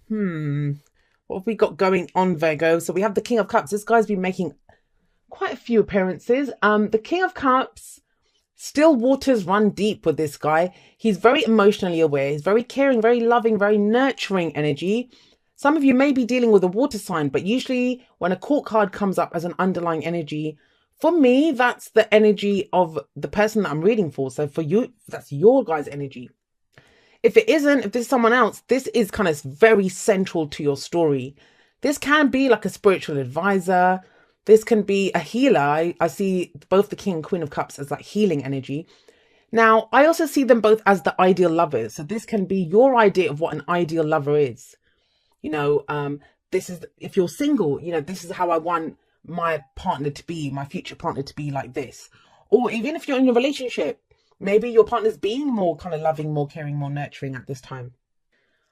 What have we got going on, Virgo? So we have the King of Cups. This guy's been making quite a few appearances. The King of Cups, still waters run deep with this guy. He's very emotionally aware. He's very caring, very loving, very nurturing energy. Some of you may be dealing with a water sign, but usually when a court card comes up as an underlying energy, for me, that's the energy of the person that I'm reading for. So for you, that's your guy's energy. If it isn't, if this is someone else, this is kind of very central to your story. This can be like a spiritual advisor. This can be a healer. I see both the King and Queen of Cups as like healing energy. Now, I also see them both as the ideal lovers. So this can be your idea of what an ideal lover is. This is, if you're single, this is how I want my partner to be, my future partner to be like this. Or even if you're in a relationship, maybe your partner's being more kind of loving, more caring, more nurturing at this time.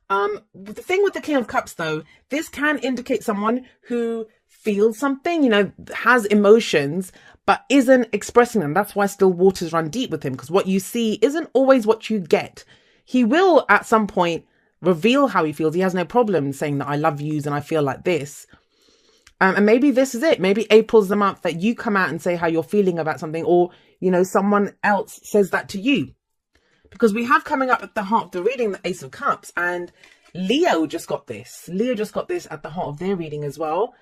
The thing with the King of Cups, though, this can indicate someone who feels something, has emotions, but isn't expressing them. That's why still waters run deep with him, because what you see isn't always what you get. He will at some point reveal how he feels. He has no problem saying that I love yous and I feel like this. And maybe this is it. Maybe April's the month that you come out and say how you're feeling about something, or, someone else says that to you. Because we have coming up at the heart of the reading, the Ace of Cups, and Leo just got this. Leo just got this at the heart of their reading as well.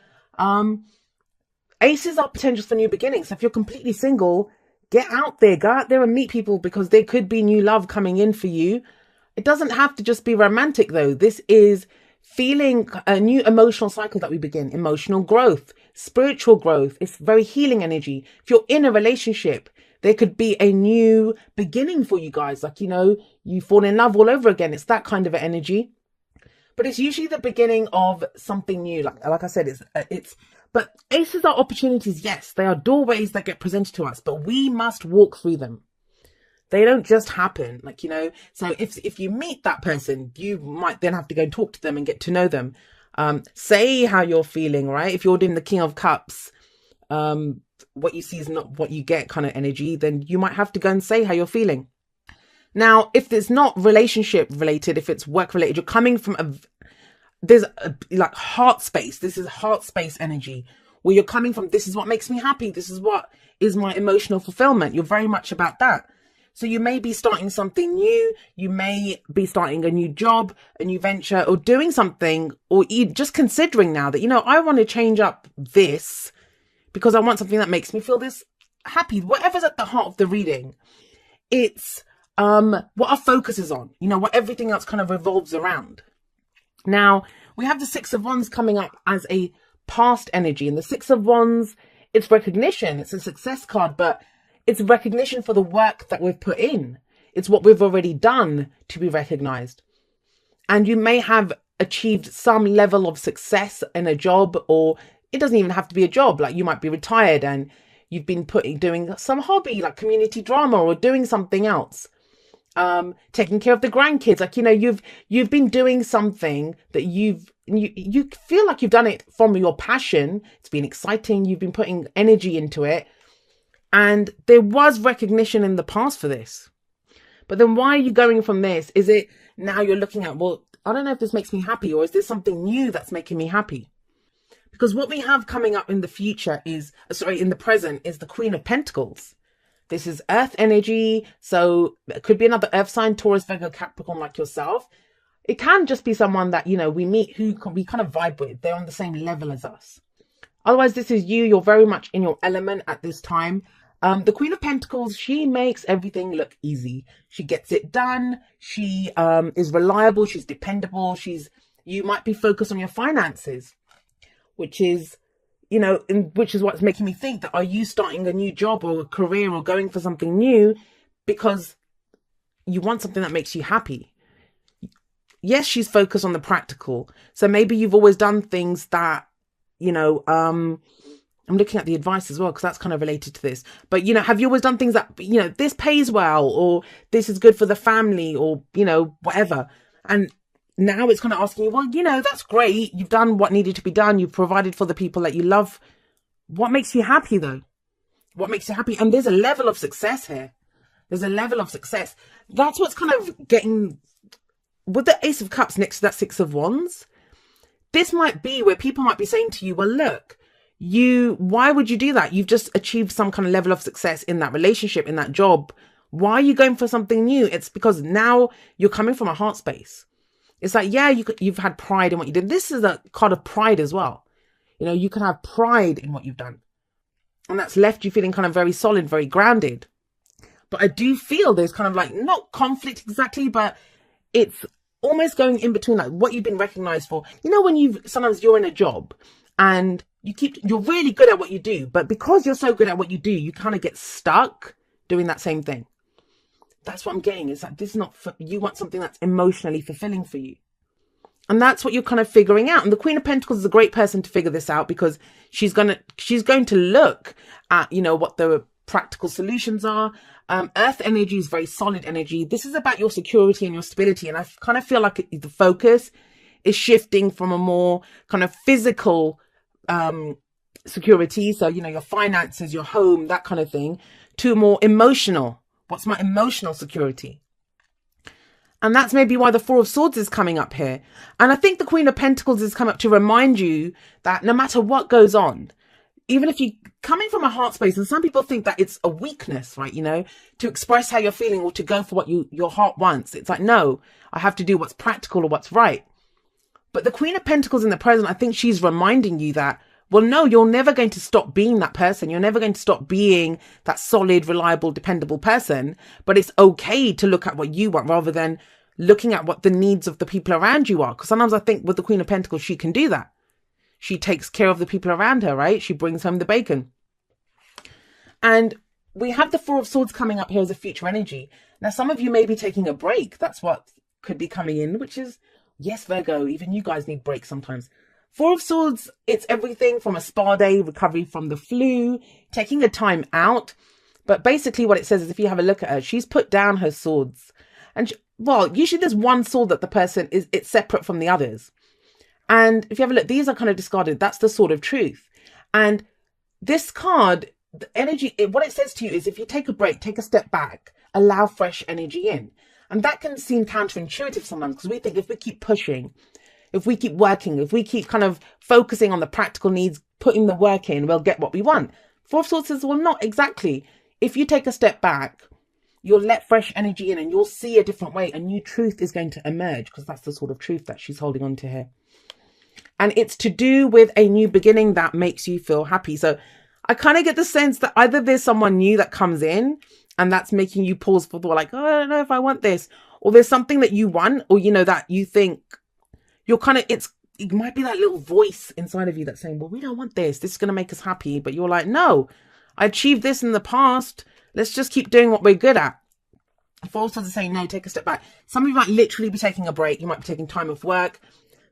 Aces are potentials for new beginnings. So if you're completely single, get out there, go out there and meet people, because there could be new love coming in for you. It doesn't have to just be romantic, though. This is feeling a new emotional cycle that we begin, emotional growth, spiritual growth. It's very healing energy. If you're in a relationship, there could be a new beginning for you guys. Like, you fall in love all over again. It's that kind of an energy. But it's usually the beginning of something new. Like I said, but aces are opportunities. Yes, they are doorways that get presented to us, but we must walk through them. They don't just happen, so if you meet that person, you might then have to go and talk to them and get to know them. Say how you're feeling, right? If you're doing the King of Cups, what you see is not what you get kind of energy, then you might have to go and say how you're feeling. Now, if it's not relationship related, if it's work related, you're coming from there's like heart space. This is heart space energy where you're coming from. This is what makes me happy. This is what is my emotional fulfillment. You're very much about that. So you may be starting something new. You may be starting a new job, a new venture, or doing something, or just considering now that, I want to change up this because I want something that makes me feel this happy. Whatever's at the heart of the reading, it's what our focus is on, what everything else kind of revolves around. Now, we have the Six of Wands coming up as a past energy, and the Six of Wands, it's recognition. It's a success card, but it's recognition for the work that we've put in. It's what we've already done to be recognized. And you may have achieved some level of success in a job, or it doesn't even have to be a job. Like, you might be retired and you've been doing some hobby like community drama or doing something else. Taking care of the grandkids. Like, you've been doing something that you feel like you've done it from your passion. It's been exciting. You've been putting energy into it. And there was recognition in the past for this. But then why are you going from this? Is it now you're looking at, well, I don't know if this makes me happy, or is this something new that's making me happy? Because what we have coming up in the future in the present is the Queen of Pentacles. This is earth energy. So it could be another earth sign, Taurus, Virgo, Capricorn, like yourself. It can just be someone that, we meet who we kind of vibe with. They're on the same level as us. Otherwise, this is you. You're very much in your element at this time. The Queen of Pentacles, she makes everything look easy. She gets it done. She is reliable. She's dependable. You might be focused on your finances, which is, which is what's making me think that, are you starting a new job or a career or going for something new because you want something that makes you happy? Yes, she's focused on the practical. So maybe you've always done things that, I'm looking at the advice as well, because that's kind of related to this. But, have you always done things that, this pays well, or this is good for the family, or, whatever. And now it's kind of asking you, well, that's great. You've done what needed to be done. You've provided for the people that you love. What makes you happy, though? What makes you happy? And there's a level of success here. There's a level of success. That's what's kind of getting with the Ace of Cups next to that Six of Wands. this might be where people might be saying to you, well, look, why would you do that? You've just achieved some kind of level of success in that relationship, in that job. Why are you going for something new? It's because now you're coming from a heart space. It's like, yeah, you've had pride in what you did. This is a card of pride as well. You know, you can have pride in what you've done. And that's left you feeling kind of very solid, very grounded. But I do feel there's kind of like, not conflict exactly, but it's almost going in between like what you've been recognized for. You know, when sometimes you're in a job and you're really good at what you do, but because you're so good at what you do, you kind of get stuck doing that same thing. That's what I'm getting. It's like, this is not for you. Want something that's emotionally fulfilling for you. And that's what you're kind of figuring out. And the Queen of Pentacles is a great person to figure this out, because she's going to look at, you know, what the practical solutions are. Earth energy is very solid energy. This is about your security and your stability. And I kind of feel like the focus is shifting from a more kind of physical security. So, you know, your finances, your home, that kind of thing, to more emotional. What's my emotional security? And that's maybe why the Four of Swords is coming up here. And I think the Queen of Pentacles has come up to remind you that no matter what goes on, even if you're coming from a heart space, and some people think that it's a weakness, right? You know, to express how you're feeling or to go for what your heart wants. It's like, no, I have to do what's practical or what's right. But the Queen of Pentacles in the present, I think she's reminding you that, well, no, you're never going to stop being that person. You're never going to stop being that solid, reliable, dependable person. But it's okay to look at what you want rather than looking at what the needs of the people around you are. Because sometimes I think with the Queen of Pentacles, she can do that. She takes care of the people around her, right? She brings home the bacon. And we have the Four of Swords coming up here as a future energy. Now, some of you may be taking a break. That's what could be coming in, which is, yes, Virgo, even you guys need breaks sometimes. Four of Swords, it's everything from a spa day, recovery from the flu, taking a time out. But basically what it says is, if you have a look at her, she's put down her swords. And well, usually there's one sword that the person it's separate from the others. And if you have a look, these are kind of discarded. That's the Sword of Truth. And this card, the energy, what it says to you is, if you take a break, take a step back, allow fresh energy in. And that can seem counterintuitive sometimes, because we think if we keep pushing, if we keep working, if we keep kind of focusing on the practical needs, putting the work in, we'll get what we want. Four of Swords says, well, not exactly. If you take a step back, you'll let fresh energy in and you'll see a different way. A new truth is going to emerge, because that's the Sword of Truth that she's holding on to here. And it's to do with a new beginning that makes you feel happy. So I kind of get the sense that either there's someone new that comes in and that's making you pause for thought, like, oh, I don't know if I want this. Or there's something that you want, or, you know, that you think you're kind of, it might be that little voice inside of you that's saying, well, we don't want this. This is going to make us happy. But you're like, no, I achieved this in the past. Let's just keep doing what we're good at. Four of Swords are saying, no, take a step back. Some of you might literally be taking a break. You might be taking time off work.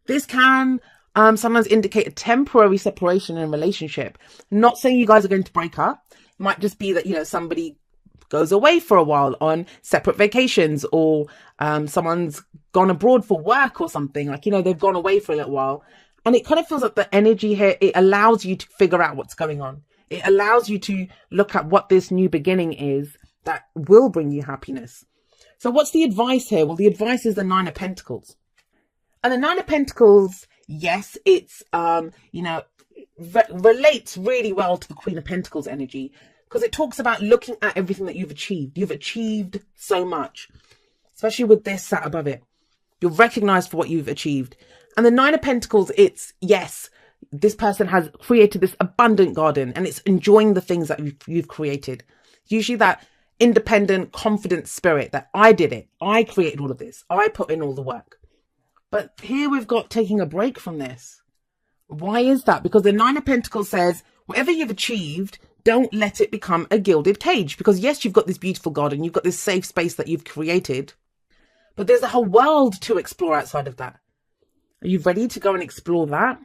This can sometimes indicate a temporary separation in a relationship. Not saying you guys are going to break up. It might just be that, you know, somebody goes away for a while on separate vacations, or someone's gone abroad for work or something, like, you know, they've gone away for a little while. And it kind of feels like the energy here, it allows you to figure out what's going on. It allows you to look at what this new beginning is that will bring you happiness. So what's the advice here? Well, the advice is the Nine of Pentacles. And the Nine of Pentacles, yes, it's, you know, relates really well to the Queen of Pentacles energy, because it talks about looking at everything that you've achieved. You've achieved so much, especially with this sat above it. You're recognized for what you've achieved. And the Nine of Pentacles, it's, yes, this person has created this abundant garden and it's enjoying the things that you've created. Usually that independent, confident spirit that I did it. I created all of this. I put in all the work. But here we've got taking a break from this. Why is that? Because the Nine of Pentacles says, whatever you've achieved, don't let it become a gilded cage. Because yes, you've got this beautiful garden. You've got this safe space that you've created. But there's a whole world to explore outside of that. Are you ready to go and explore that?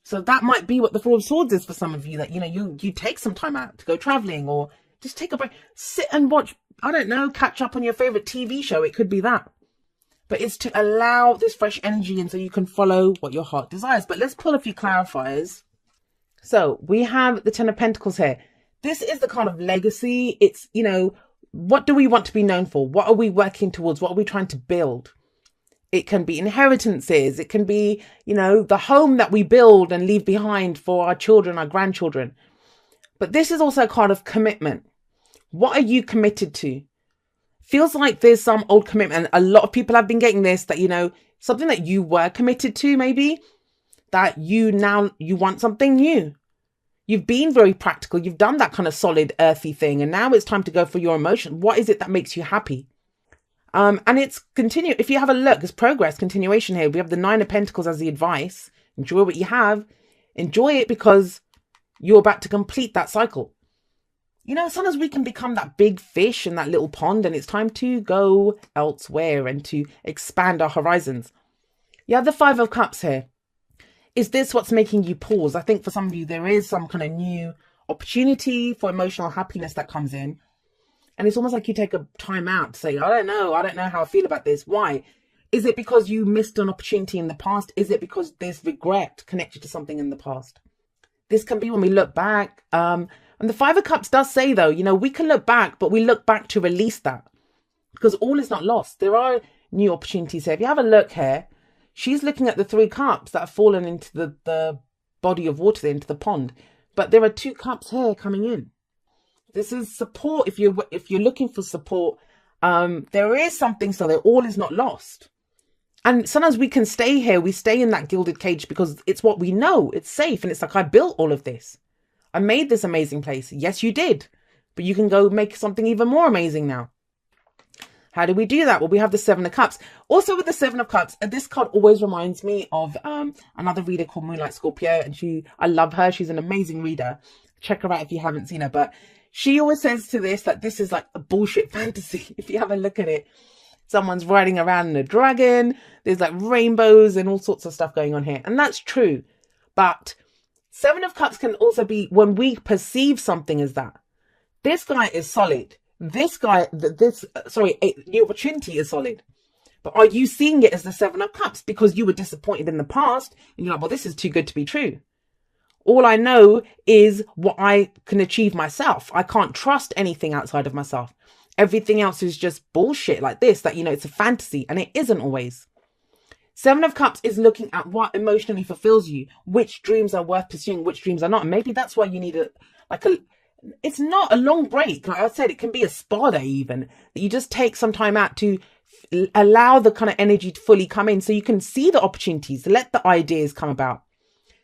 So that might be what the Four of Swords is for some of you, that, you know, you take some time out to go traveling, or just take a break, sit and watch, I don't know, catch up on your favorite TV show. It could be that. But it's to allow this fresh energy in so you can follow what your heart desires. But let's pull a few clarifiers. So we have the Ten of Pentacles here. This is the kind of legacy. It's, you know, what do we want to be known for? What are we working towards? What are we trying to build? It can be inheritances. It can be, the home that we build and leave behind for our children, our grandchildren. But this is also a card of commitment. What are you committed to? Feels like there's some old commitment. A lot of people have been getting this, that, something that you were committed to, maybe, that you want something new. You've been very practical. You've done that kind of solid earthy thing. And now it's time to go for your emotion. What is it that makes you happy? And it's continue. If you have a look, it's progress, continuation here. We have the 9 of Pentacles as the advice. Enjoy what you have. Enjoy it because you're about to complete that cycle. Sometimes we can become that big fish in that little pond, and it's time to go elsewhere and to expand our horizons. You have the 5 of Cups here. Is this what's making you pause? I think for some of you, there is some kind of new opportunity for emotional happiness that comes in. And it's almost like you take a time out to say, I don't know how I feel about this. Why? Is it because you missed an opportunity in the past? Is it because there's regret connected to something in the past? This can be when we look back. And the 5 of Cups does say, though, we can look back, but we look back to release that because all is not lost. There are new opportunities here. If you have a look here, she's looking at the 3 cups that have fallen into the body of water, into the pond. But there are 2 cups here coming in. This is support. If you're looking for support, there is something so that all is not lost. And sometimes we can stay here. We stay in that gilded cage because it's what we know. It's safe. And it's like, I built all of this. I made this amazing place. Yes, you did. But you can go make something even more amazing now. How do we do that? Well, we have the 7 of Cups. Also with the 7 of Cups, this card always reminds me of another reader called Moonlight Scorpio. And I love her. She's an amazing reader. Check her out if you haven't seen her. But she always says to this that this is like a bullshit fantasy. If you have a look at it, someone's riding around in a dragon. There's like rainbows and all sorts of stuff going on here. And that's true. But 7 of Cups can also be when we perceive something as that. This guy is solid. This guy, new opportunity is solid. But are you seeing it as the 7 of Cups because you were disappointed in the past and you're like, well, this is too good to be true. All I know is what I can achieve myself. I can't trust anything outside of myself. Everything else is just bullshit like this, that, it's a fantasy, and it isn't always. 7 of Cups is looking at what emotionally fulfills you, which dreams are worth pursuing, which dreams are not. And maybe that's why you need it's not a long break. Like I said, it can be a spa day even, that you just take some time out to allow the kind of energy to fully come in so you can see the opportunities, let the ideas come about.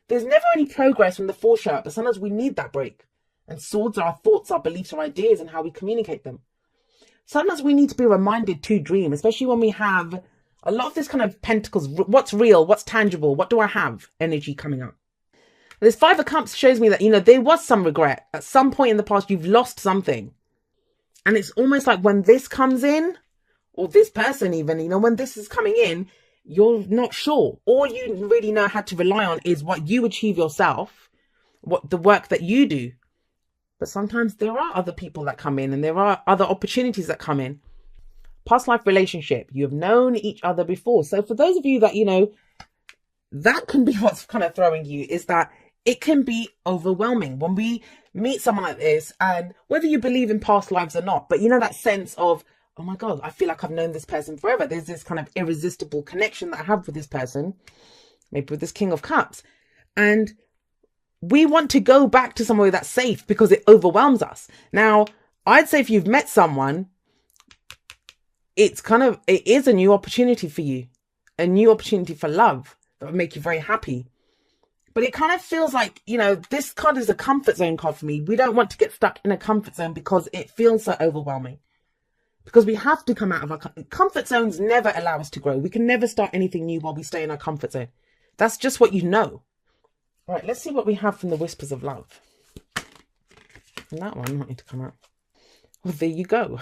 There's never any progress from the foreshadowing, but sometimes we need that break. And swords are our thoughts, our beliefs, our ideas, and how we communicate them. Sometimes we need to be reminded to dream, especially when we have a lot of this kind of pentacles. What's real? What's tangible? What do I have? Energy coming up. This 5 of Cups shows me that, there was some regret. At some point in the past, you've lost something. And it's almost like when this comes in, or this person even, when this is coming in, you're not sure. All you really know how to rely on is what you achieve yourself, what the work that you do. But sometimes there are other people that come in and there are other opportunities that come in. Past life relationship. You have known each other before. So for those of you that, that can be what's kind of throwing you, is that it can be overwhelming when we meet someone like this, and whether you believe in past lives or not, but that sense of, oh my God, I feel like I've known this person forever. There's this kind of irresistible connection that I have with this person, maybe with this King of Cups. And we want to go back to somewhere that's safe because it overwhelms us. Now, I'd say if you've met someone, it is a new opportunity for you, a new opportunity for love that would make you very happy. But it kind of feels like, this card is a comfort zone card for me. We don't want to get stuck in a comfort zone because it feels so overwhelming. Because we have to come out of our comfort zones. Never allow us to grow. We can never start anything new while we stay in our comfort zone. That's just what you know. All right, let's see what we have from the Whispers of Love. And that one wanted to come out. Well, there you go.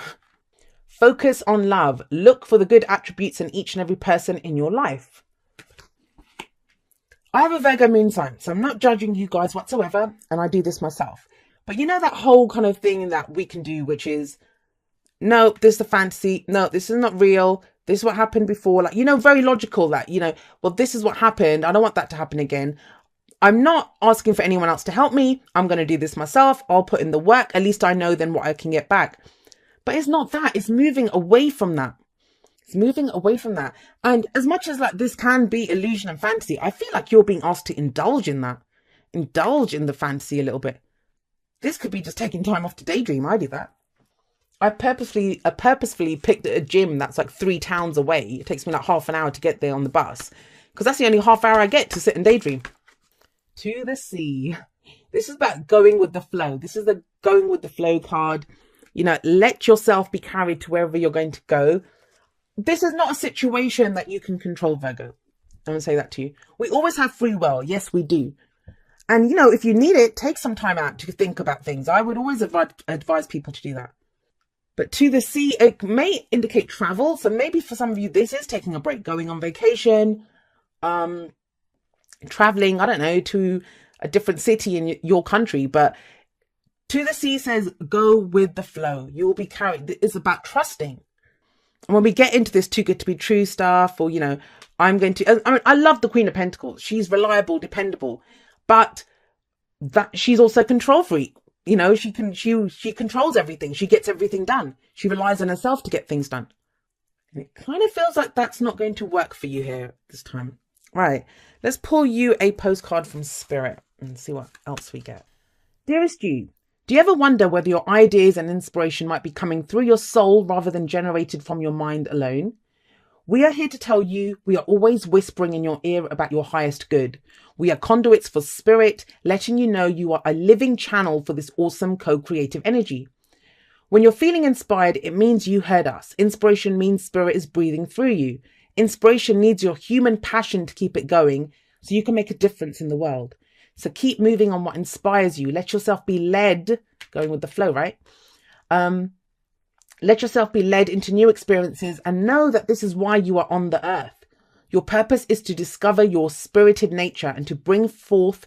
Focus on love. Look for the good attributes in each and every person in your life. I have a Virgo moon sign, so I'm not judging you guys whatsoever, and I do this myself. But that whole kind of thing that we can do, which is, no, this is a fantasy. No, this is not real. This is what happened before. Like, very logical that, well, this is what happened. I don't want that to happen again. I'm not asking for anyone else to help me. I'm going to do this myself. I'll put in the work. At least I know then what I can get back. But it's not that. It's moving away from that. It's moving away from that. And as much as like this can be illusion and fantasy, I feel like you're being asked to indulge in that. Indulge in the fantasy a little bit. This could be just taking time off to daydream. I do that. I purposefully picked a gym that's like 3 towns away. It takes me like half an hour to get there on the bus, because that's the only half hour I get to sit and daydream. To the sea. This is about going with the flow. This is the going with the flow card. You know, let yourself be carried to wherever you're going to go. This is not a situation that you can control, Virgo. I'm going to say that to you. We always have free will. Yes, we do. And, you know, if you need it, take some time out to think about things. I would always advise people to do that. But to the sea, it may indicate travel. So maybe for some of you, this is taking a break, going on vacation, traveling, I don't know, to a different city in your country. But to the sea says, go with the flow. You will be carried. It's about trusting. And when we get into this too good to be true stuff, or, you know, I love the Queen of Pentacles. She's reliable, dependable, but that she's also control freak. You know, she controls everything. She gets everything done. She relies on herself to get things done. And it kind of feels like that's not going to work for you here this time. Right. Let's pull you a postcard from Spirit and see what else we get. Dearest you, do you ever wonder whether your ideas and inspiration might be coming through your soul rather than generated from your mind alone? We are here to tell you we are always whispering in your ear about your highest good. We are conduits for spirit, letting you know you are a living channel for this awesome co-creative energy. When you're feeling inspired, it means you heard us. Inspiration means spirit is breathing through you. Inspiration needs your human passion to keep it going so you can make a difference in the world. So keep moving on what inspires you. Let yourself be led, going with the flow, right? Let yourself be led into new experiences and know that this is why you are on the earth. Your purpose is to discover your spirited nature and to bring forth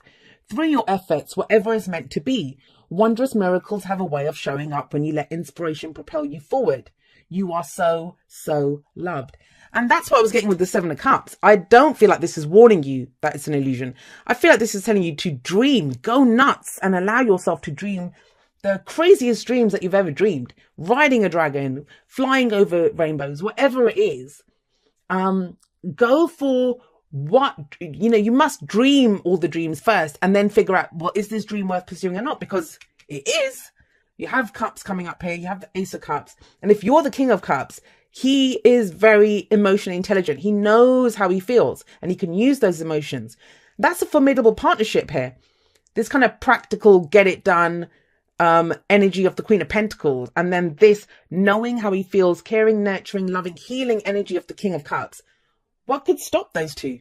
through your efforts whatever is meant to be. Wondrous miracles have a way of showing up when you let inspiration propel you forward. You are so, so loved. And that's what I was getting with the 7 of Cups. I don't feel like this is warning you that it's an illusion. I feel like this is telling you to dream, go nuts, and allow yourself to dream the craziest dreams that you've ever dreamed. Riding a dragon, flying over rainbows, whatever it is. Go for what, you know, you must dream all the dreams first and then figure out, well, is this dream worth pursuing or not? Because it is. You have cups coming up here. You have the Ace of Cups. And if you're the King of Cups, he is very emotionally intelligent. He knows how he feels and he can use those emotions. That's a formidable partnership here. This kind of practical, get it done energy of the Queen of Pentacles. And then this knowing how he feels, caring, nurturing, loving, healing energy of the King of Cups. What could stop those two?